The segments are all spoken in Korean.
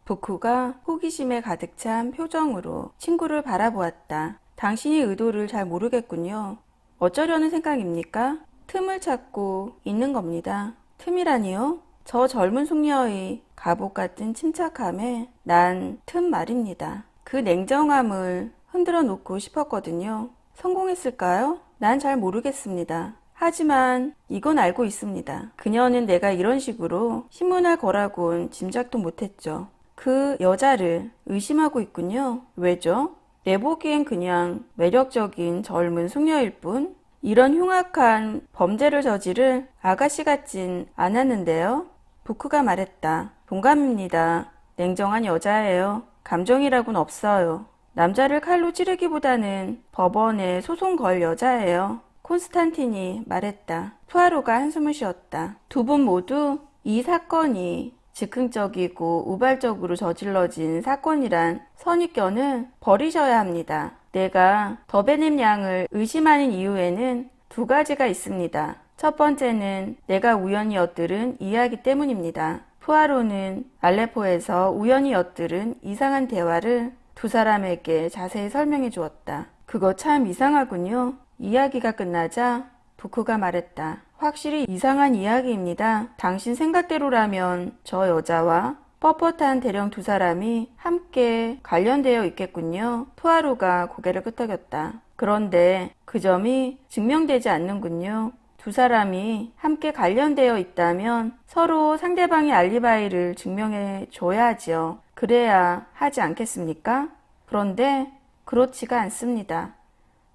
부쿠가 호기심에 가득 찬 표정으로 친구를 바라보았다. 당신이 의도를 잘 모르겠군요. 어쩌려는 생각입니까? 틈을 찾고 있는 겁니다. 틈이라니요? 저 젊은 숙녀의 갑옷 같은 침착함에 난 틈 말입니다. 그 냉정함을 흔들어 놓고 싶었거든요. 성공했을까요? 난 잘 모르겠습니다. 하지만 이건 알고 있습니다. 그녀는 내가 이런 식으로 신문할 거라곤 짐작도 못했죠. 그 여자를 의심하고 있군요. 왜죠? 내보기엔 그냥 매력적인 젊은 숙녀일 뿐 이런 흉악한 범죄를 저지를 아가씨 같진 않았는데요. 부크가 말했다. 동감입니다. 냉정한 여자예요. 감정이라고는 없어요. 남자를 칼로 찌르기보다는 법원에 소송 걸 여자예요. 콘스탄틴이 말했다. 푸아로가 한숨을 쉬었다. 두 분 모두 이 사건이 즉흥적이고 우발적으로 저질러진 사건이란 선입견을 버리셔야 합니다. 내가 더베넴 양을 의심하는 이유에는 두 가지가 있습니다. 첫 번째는 내가 우연히 엿들은 이야기 때문입니다. 푸아로는 알레포에서 우연히 엿들은 이상한 대화를 두 사람에게 자세히 설명해 주었다. 그거 참 이상하군요. 이야기가 끝나자 부크가 말했다. 확실히 이상한 이야기입니다. 당신 생각대로라면 저 여자와 뻣뻣한 대령 두 사람이 함께 관련되어 있겠군요. 푸아로가 고개를 끄덕였다. 그런데 그 점이 증명되지 않는군요. 두 사람이 함께 관련되어 있다면 서로 상대방의 알리바이를 증명해 줘야지요. 그래야 하지 않겠습니까? 그런데 그렇지가 않습니다.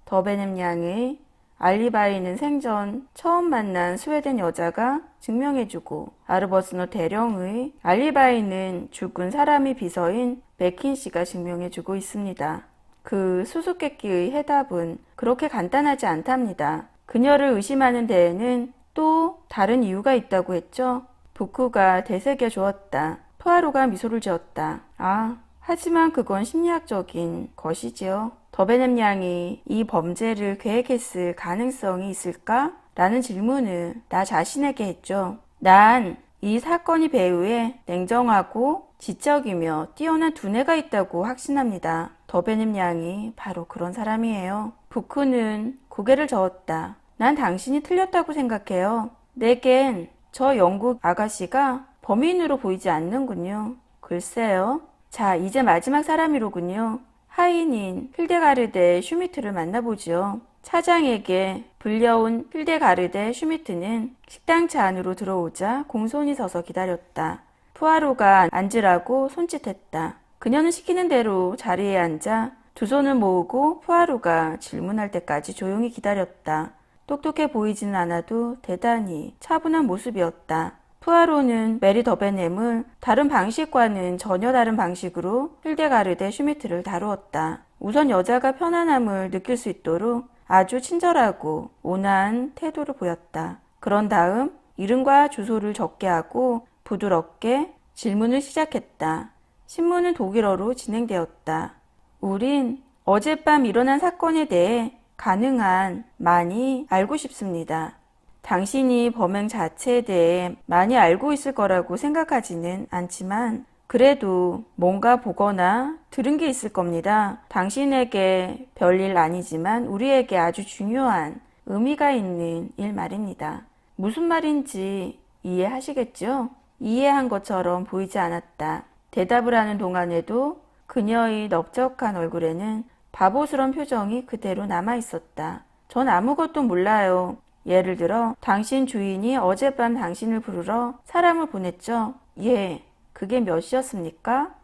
더베넴 양의 알리바이는 생전 처음 만난 스웨덴 여자가 증명해주고 아르버스너 대령의 알리바이는 죽은 사람이 비서인 맥킨 씨가 증명해주고 있습니다. 그 수수께끼의 해답은 그렇게 간단하지 않답니다. 그녀를 의심하는 데에는 또 다른 이유가 있다고 했죠. 부쿠가 되새겨 주었다. 푸아로가 미소를 지었다. 아, 하지만 그건 심리학적인 것이지요. 더베넴 양이 이 범죄를 계획했을 가능성이 있을까? 라는 질문을 나 자신에게 했죠. 난 이 사건이 배후에 냉정하고 지적이며 뛰어난 두뇌가 있다고 확신합니다. 더베넴 양이 바로 그런 사람이에요. 부쿠는 고개를 저었다. 난 당신이 틀렸다고 생각해요. 내겐 저 영국 아가씨가 범인으로 보이지 않는군요. 글쎄요. 자, 이제 마지막 사람이로군요. 하인인 필데가르데 슈미트를 만나보지요. 차장에게 불려온 필데가르데 슈미트는 식당차 안으로 들어오자 공손히 서서 기다렸다. 푸아로가 앉으라고 손짓했다. 그녀는 시키는 대로 자리에 앉아 두 손을 모으고 푸아로가 질문할 때까지 조용히 기다렸다. 똑똑해 보이지는 않아도 대단히 차분한 모습이었다. 푸아로는 메리 더베넴을 다른 방식과는 전혀 다른 방식으로 필데가르데 슈미트를 다루었다. 우선 여자가 편안함을 느낄 수 있도록 아주 친절하고 온화한 태도를 보였다. 그런 다음 이름과 주소를 적게 하고 부드럽게 질문을 시작했다. 신문은 독일어로 진행되었다. 우린 어젯밤 일어난 사건에 대해 가능한 많이 알고 싶습니다. 당신이 범행 자체에 대해 많이 알고 있을 거라고 생각하지는 않지만 그래도 뭔가 보거나 들은 게 있을 겁니다. 당신에게 별일 아니지만 우리에게 아주 중요한 의미가 있는 일 말입니다. 무슨 말인지 이해하시겠죠? 이해한 것처럼 보이지 않았다. 대답을 하는 동안에도 그녀의 넓적한 얼굴에는 바보스러운 표정이 그대로 남아있었다. 전 아무것도 몰라요. 예를 들어 당신 주인이 어젯밤 당신을 부르러 사람을 보냈죠? 예. 그게 몇 시였습니까?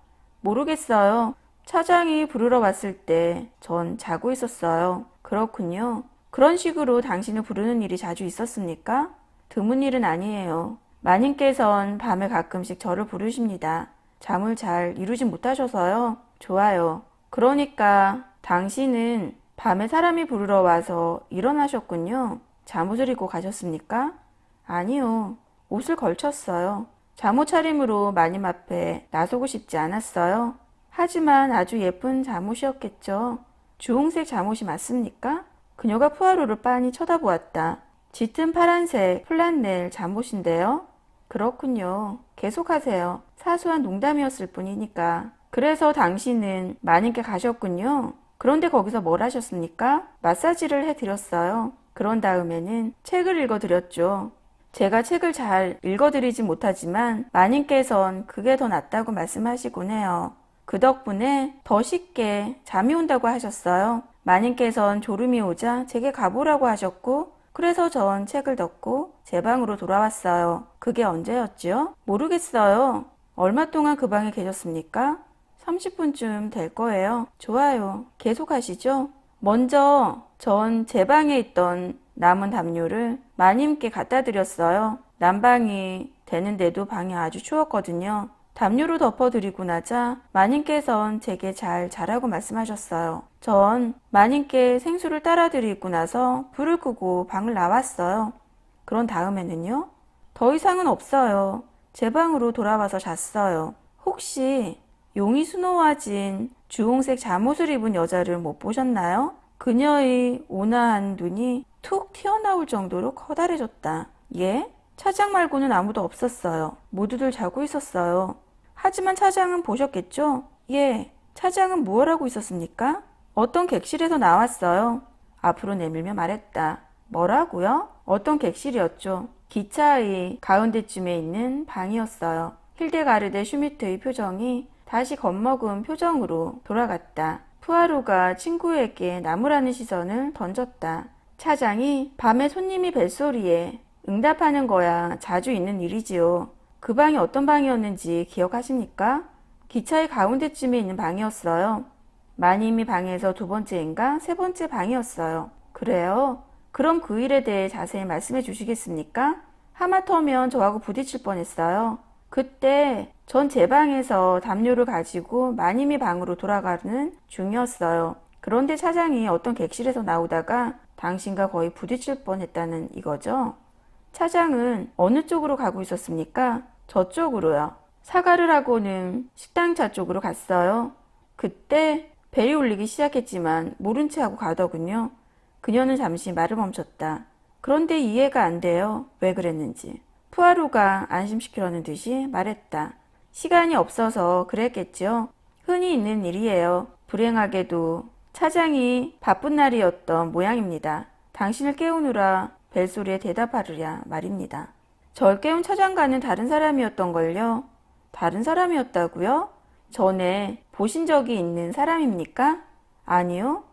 모르겠어요. 차장이 부르러 왔을 때 전 자고 있었어요. 그렇군요. 그런 식으로 당신을 부르는 일이 자주 있었습니까? 드문 일은 아니에요. 마님께선 밤에 가끔씩 저를 부르십니다. 잠을 잘 이루지 못하셔서요. 좋아요. 그러니까 당신은 밤에 사람이 부르러 와서 일어나셨군요. 잠옷을 입고 가셨습니까? 아니요. 옷을 걸쳤어요. 잠옷 차림으로 마님 앞에 나서고 싶지 않았어요. 하지만 아주 예쁜 잠옷이었겠죠. 주홍색 잠옷이 맞습니까? 그녀가 푸아로를 빤히 쳐다보았다. 짙은 파란색 플란넬 잠옷인데요. 그렇군요. 계속하세요. 사소한 농담이었을 뿐이니까. 그래서 당신은 마님께 가셨군요. 그런데 거기서 뭘 하셨습니까? 마사지를 해드렸어요. 그런 다음에는 책을 읽어드렸죠. 제가 책을 잘 읽어드리지 못하지만 마님께선 그게 더 낫다고 말씀하시곤 해요. 그 덕분에 더 쉽게 잠이 온다고 하셨어요. 마님께선 졸음이 오자 제게 가보라고 하셨고 그래서 전 책을 덮고 제 방으로 돌아왔어요. 그게 언제였죠? 모르겠어요. 얼마 동안 그 방에 계셨습니까? 30분쯤 될 거예요. 좋아요. 계속하시죠. 먼저 전 제 방에 있던 남은 담요를 마님께 갖다 드렸어요. 난방이 되는데도 방이 아주 추웠거든요. 담요로 덮어드리고 나자 마님께선 제게 잘 자라고 말씀하셨어요. 전 마님께 생수를 따라 드리고 나서 불을 끄고 방을 나왔어요. 그런 다음에는요? 더 이상은 없어요. 제 방으로 돌아와서 잤어요. 혹시 용이 수놓아진 주홍색 잠옷을 입은 여자를 못 보셨나요? 그녀의 온화한 눈이 툭 튀어나올 정도로 커다래졌다. 예? 차장 말고는 아무도 없었어요. 모두들 자고 있었어요. 하지만 차장은 보셨겠죠? 예. 차장은 무엇 하고 있었습니까? 어떤 객실에서 나왔어요. 앞으로 내밀며 말했다. 뭐라고요? 어떤 객실이었죠. 기차의 가운데쯤에 있는 방이었어요. 힐데가르데 슈미트의 표정이 다시 겁먹은 표정으로 돌아갔다. 푸아로가 친구에게 나무라는 시선을 던졌다. 차장이 밤에 손님이 벨소리에 응답하는 거야 자주 있는 일이지요. 그 방이 어떤 방이었는지 기억하십니까? 기차의 가운데쯤에 있는 방이었어요. 마님이 방에서 두 번째인가 세 번째 방이었어요. 그래요? 그럼 그 일에 대해 자세히 말씀해 주시겠습니까? 하마터면 저하고 부딪힐 뻔했어요. 그때 전 제 방에서 담요를 가지고 마님이 방으로 돌아가는 중이었어요. 그런데 차장이 어떤 객실에서 나오다가 당신과 거의 부딪힐 뻔했다는 이거죠? 차장은 어느 쪽으로 가고 있었습니까? 저쪽으로요. 사과를 하고는 식당차 쪽으로 갔어요. 그때 벨이 울리기 시작했지만 모른 채 하고 가더군요. 그녀는 잠시 말을 멈췄다. 그런데 이해가 안 돼요. 왜 그랬는지. 푸아로가 안심시키려는 듯이 말했다. 시간이 없어서 그랬겠죠. 흔히 있는 일이에요. 불행하게도 차장이 바쁜 날이었던 모양입니다. 당신을 깨우느라 벨소리에 대답하느랴 말입니다. 절 깨운 차장과는 다른 사람이었던걸요. 다른 사람이었다고요? 전에 보신 적이 있는 사람입니까? 아니요.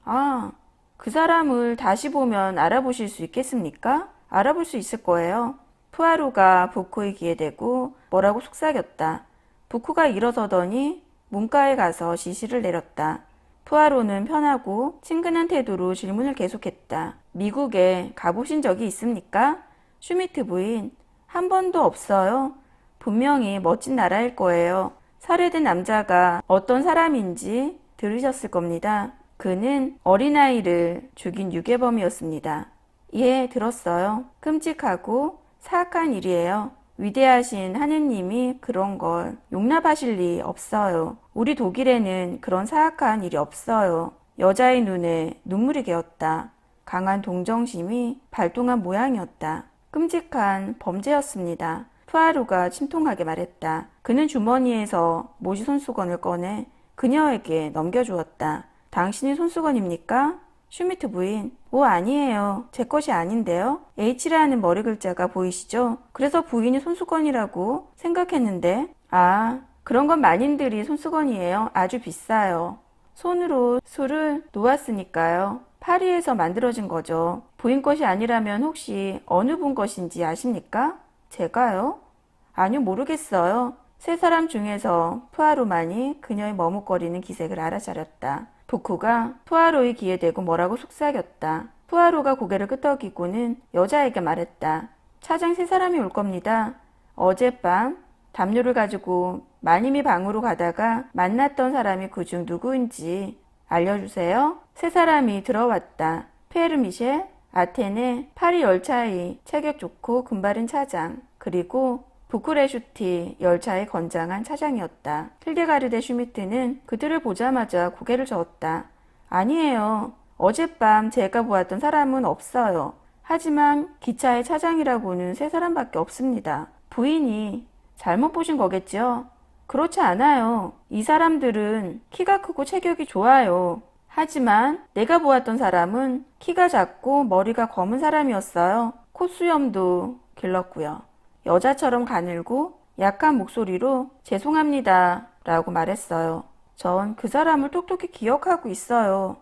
아, 그 사람을 다시 보면 알아보실 수 있겠습니까? 알아볼 수 있을 거예요. 푸아로가 부쿠의 귀에 대고 뭐라고 속삭였다. 부쿠가 일어서더니 문가에 가서 지시를 내렸다. 푸아로는 편하고 친근한 태도로 질문을 계속했다. 미국에 가보신 적이 있습니까? 슈미트 부인, 한 번도 없어요. 분명히 멋진 나라일 거예요. 살해된 남자가 어떤 사람인지 들으셨을 겁니다. 그는 어린아이를 죽인 유괴범이었습니다. 예, 들었어요. 끔찍하고 사악한 일이에요. 위대하신 하느님이 그런 걸 용납하실 리 없어요. 우리 독일에는 그런 사악한 일이 없어요. 여자의 눈에 눈물이 개었다. 강한 동정심이 발동한 모양이었다. 끔찍한 범죄였습니다. 푸아로가 침통하게 말했다. 그는 주머니에서 모시 손수건을 꺼내 그녀에게 넘겨주었다. 당신이 손수건입니까? 슈미트 부인, 오 아니에요. 제 것이 아닌데요. H라는 머리 글자가 보이시죠? 그래서 부인이 손수건이라고 생각했는데 아, 그런 건 마님들이 손수건이에요. 아주 비싸요. 손으로 술을 놓았으니까요. 파리에서 만들어진 거죠. 부인 것이 아니라면 혹시 어느 분 것인지 아십니까? 제가요? 아니요, 모르겠어요. 세 사람 중에서 푸아로만이 그녀의 머뭇거리는 기색을 알아차렸다. 부쿠가 푸아로의 귀에 대고 뭐라고 속삭였다. 푸아로가 고개를 끄덕이고는 여자에게 말했다. 차장 세 사람이 올 겁니다. 어젯밤 담요를 가지고 마님이 방으로 가다가 만났던 사람이 그중 누구인지 알려주세요. 세 사람이 들어왔다. 페르 미셸, 아테네, 파리 열차의 체격 좋고 금발인 차장, 그리고 부쿠레슈티 열차의 건장한 차장이었다. 힐데가르데 슈미트는 그들을 보자마자 고개를 저었다. 아니에요. 어젯밤 제가 보았던 사람은 없어요. 하지만 기차의 차장이라고는 세 사람밖에 없습니다. 부인이 잘못 보신 거겠죠? 그렇지 않아요. 이 사람들은 키가 크고 체격이 좋아요. 하지만 내가 보았던 사람은 키가 작고 머리가 검은 사람이었어요. 콧수염도 길렀고요. 여자처럼 가늘고 약한 목소리로 죄송합니다 라고 말했어요. 전 그 사람을 똑똑히 기억하고 있어요.